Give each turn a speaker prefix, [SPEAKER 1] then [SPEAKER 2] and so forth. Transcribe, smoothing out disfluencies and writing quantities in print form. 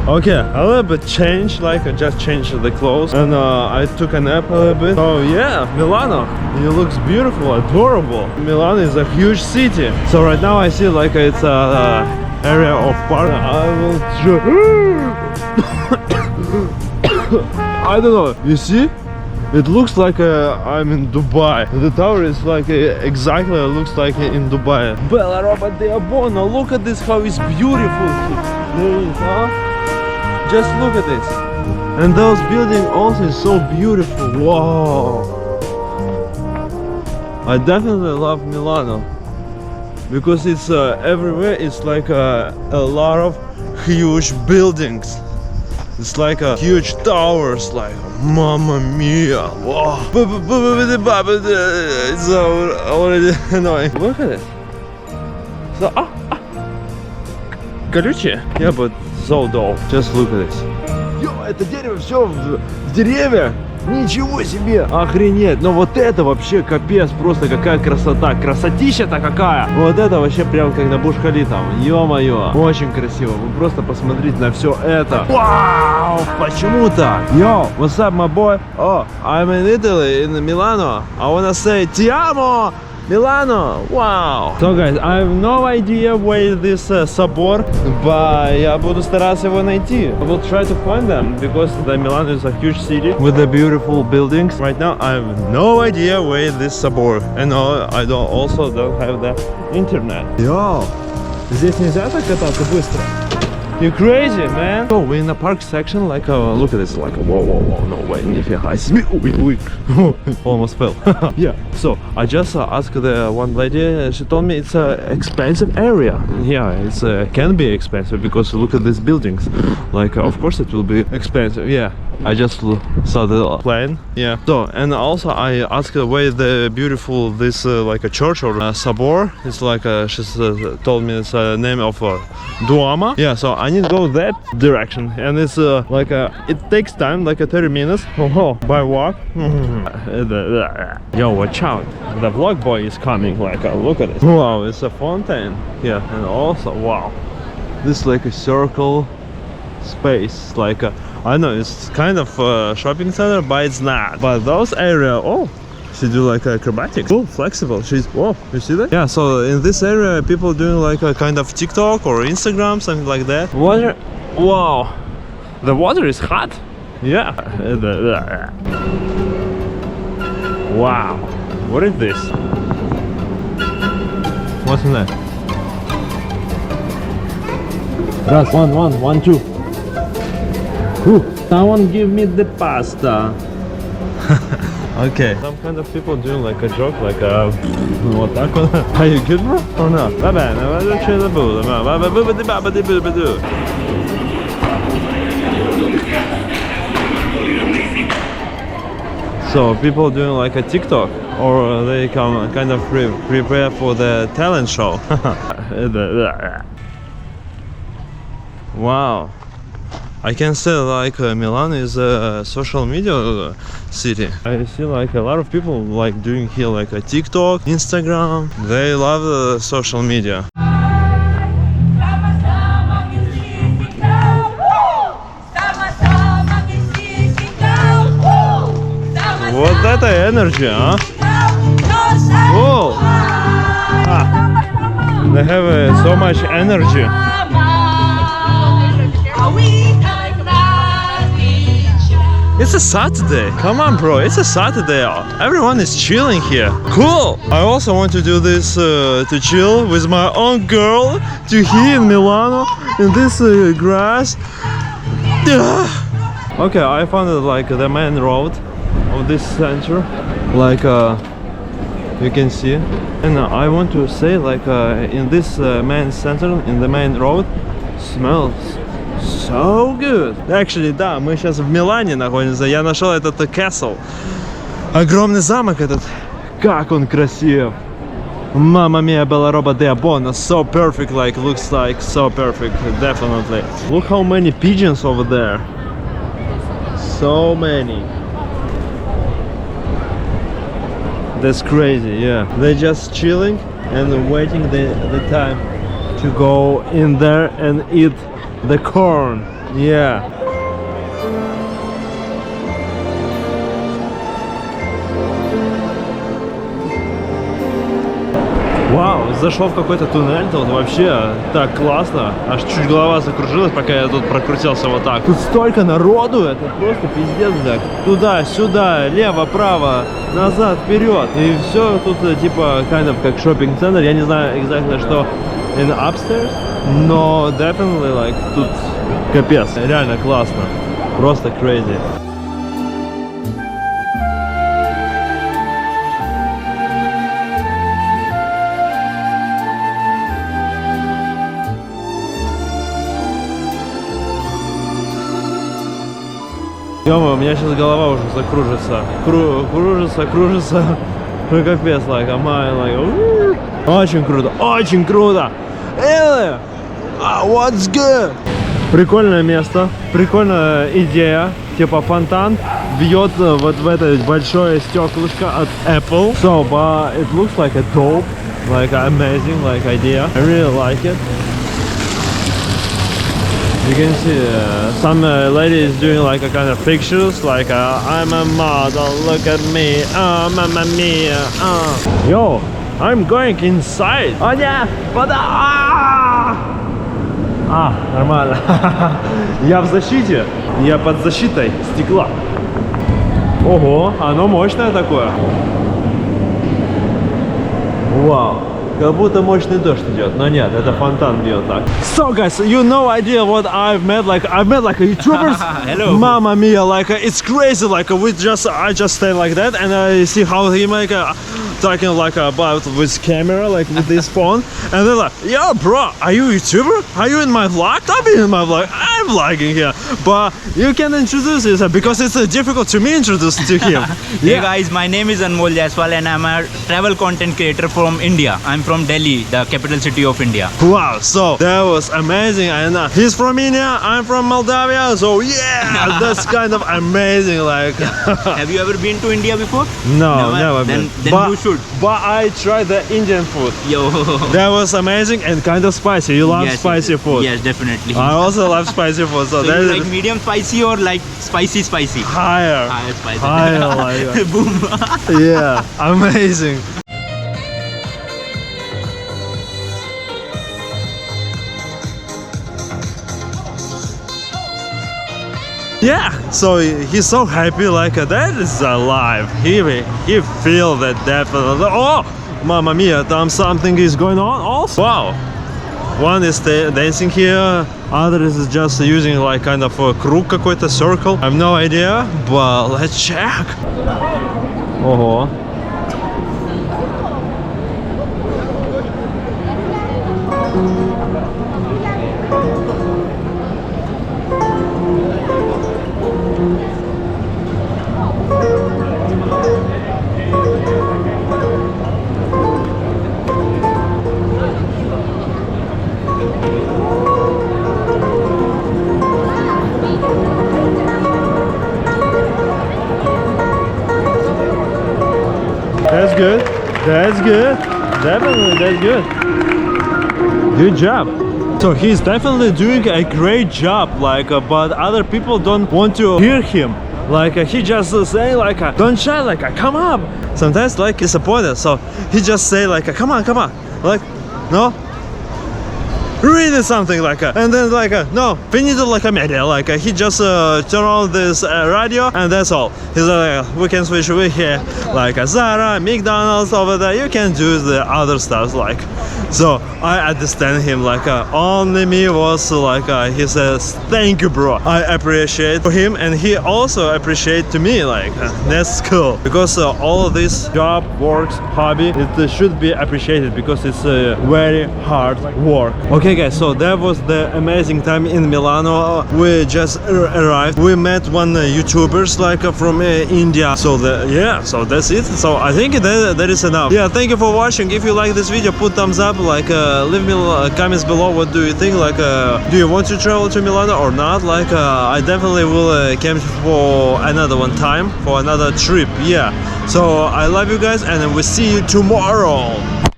[SPEAKER 1] Okay, a little bit changed, like I just changed the clothes and I took a nap a little bit. Oh yeah, Milano, it looks beautiful, adorable. Milan is a huge city. So right now I see like it's a area of park. I will I don't know, you see? It looks like I'm in Dubai. The tower is like exactly looks like in Dubai. Bella roba diabono, look at this, how it's beautiful. There is, huh? Just look at this. And those buildings also is so beautiful. Wow. I definitely love Milano because it's everywhere. It's like a lot of huge buildings. It's like a huge towers, like mamma mia. Wow. It's already annoying. Look at it. So колючие. Yeah, but so dull. Just look at this. Yo, это дерево все в деревьях. Ничего себе! Охренеть! Но вот это вообще капец, просто какая красота! Красотища-то какая! Вот это вообще прям как на Бурдж-Халифа. Ё-моё! Очень красиво! Вы просто посмотрите на все это! Вау! Почему так? Yo, what's up, my boy? Oh, I'm in Italy, in Milano. I wanna say ti amo! Milano! Wow! So guys, I have no idea where this собор, but я буду стараться его найти. I will try to find them because the Milan is a huge city with the beautiful buildings. Right now, I have no idea where this собор, and I also don't have the internet. Yo, здесь нельзя так кататься быстро. You're crazy, man. So we're in the park section, like look at this, like whoa, no way, almost fell. Yeah. So I just asked the one lady. She told me it's a expensive area. Yeah, it's can be expensive because look at these buildings. Like of course it will be expensive. Yeah. I just saw the plan. Yeah. So and also I asked where the beautiful this like a church or a собор. It's like she told me it's a name of Duomo. Yeah. So I need to go that direction, and it's like it takes time, like 30 minutes by walk. Yo, watch out! The vlog boy is coming. Like look at it. Wow, it's a fountain. Yeah, and also wow, this is like a circle space, like I know it's kind of shopping center, but it's not. But those area, oh, she do like acrobatics. Oh, flexible. She's oh, you see that? Yeah. So in this area, people doing like a kind of TikTok or Instagram, something like that. Water. Wow, the water is hot. Yeah. Wow. What is this? What's in there? Раз, one, two. Someone give me the pasta. Okay. Some kind of people doing like a joke, like what that? Are you good, bro? Or not? So people doing like a TikTok, or they come kind of prepare for the talent show. Wow. I can say like Milan is a social media city. I see like a lot of people like doing here like a TikTok, Instagram. They love the social media. Вот это energy, huh? Whoa! They have so much energy. It's a Saturday. Come on, bro. It's a Saturday. Everyone is chilling here. Cool. I also want to do this to chill with my own girl to here in Milano in this grass. Okay, I found it like the main road of this center, like you can see. And I want to say like in this main center, in the main road, smells so good. Actually, да, мы сейчас в Милане находимся. Я нашел этот castle. Огромный замок этот. Как он красив. Mamma mia, bella roba de buona. So perfect, like looks like so perfect, definitely. Look how many pigeons over there. So many. That's crazy, yeah. They're just chilling and waiting the time to go in there and eat the corn. Yeah. Вау, зашел в какой-то туннель, тут вообще так классно. Аж чуть голова закружилась, пока я тут прокрутился вот так. Тут столько народу, это просто пиздец, так. Туда, сюда, лево, право, назад, вперед. И все тут типа kind of как шоппинг-центр. Я не знаю exactly что in upstairs, но definitely like тут капец, реально классно. Просто crazy. Ё-моё, у меня сейчас голова уже закружится. Кружится. Ну капец, like, очень круто, очень круто. What's good? Прикольное место, прикольная идея. Типа фонтан бьет вот в это большое стеклышко от Apple. So, but it looks like a dope, like amazing, like idea. I really like it. You can see some lady is doing like a kind of pictures, like I'm a model, look at me, mamma mia, Yo, I'm going inside. Oh yeah, нормально. Я в защите, я под защитой стекла. Ого, оно мощное такое. Вау. Как будто мощный дождь идет, но нет, это фонтан бьет так. So guys, you no idea what I've met like YouTubers.
[SPEAKER 2] Hello.
[SPEAKER 1] Mamma mia, like it's crazy, like I just stay like that and I see how he make talking like about with camera, like with this phone, and they're like, yo bro, are you a YouTuber? Are you in my vlog? Stop being in my vlog. I'm vlogging here, but you can introduce yourself because it's difficult to me introduce to him.
[SPEAKER 2] Hey guys, my name is Anmol Jaiswal and I'm a travel content creator from India. I'm from Delhi, the capital city of India.
[SPEAKER 1] Wow, so that was amazing. And he's from India, I'm from Moldavia, so yeah, that's kind of amazing. Like,
[SPEAKER 2] Have you ever been to India before?
[SPEAKER 1] no, never been.
[SPEAKER 2] Then
[SPEAKER 1] But
[SPEAKER 2] you should.
[SPEAKER 1] But I tried the Indian food.
[SPEAKER 2] Yo.
[SPEAKER 1] That was amazing and kind of spicy. You love
[SPEAKER 2] Yes,
[SPEAKER 1] spicy
[SPEAKER 2] yes,
[SPEAKER 1] food.
[SPEAKER 2] Yes, definitely.
[SPEAKER 1] I also love spicy food. So,
[SPEAKER 2] So
[SPEAKER 1] that
[SPEAKER 2] you
[SPEAKER 1] is
[SPEAKER 2] like medium spicy or like spicy?
[SPEAKER 1] higher.
[SPEAKER 2] Higher spicy.
[SPEAKER 1] Higher, like,
[SPEAKER 2] Boom.
[SPEAKER 1] yeah, amazing. Yeah, so he's so happy, like that is alive. He feel that definitely. Oh, mamma mia, там something is going on also. Wow, one is dancing here, other is just using like kind of a круг какой-то, circle. I have no idea, but let's check. Ого. That's good. That's good. Definitely, that's good. Good job. So he's definitely doing a great job. Like, but other people don't want to hear him. Like he just saying like, don't shout, like come up. Sometimes like disappointed. So he just say like, come on, like no. Reading something like and then like no, finito like a media, like he just turn on this radio and that's all. He's like, we can switch over here, like Zara, McDonald's over there, you can do the other stuff, like. So I understand him, like only me was like he says thank you bro, I appreciate for him and he also appreciate to me, like that's cool because all of this job, works, hobby, it should be appreciated because it's a very hard work. Okay guys, so that was the amazing time in Milano. We just arrived, we met one YouTubers like from India, so yeah, so that's it. So I think that is enough. Yeah, thank you for watching. If you like this video, put thumbs up, like leave me comments below what do you think, like do you want to travel to Milano or not, like I definitely will come for another one time for another trip. Yeah, so I love you guys and we'll see you tomorrow.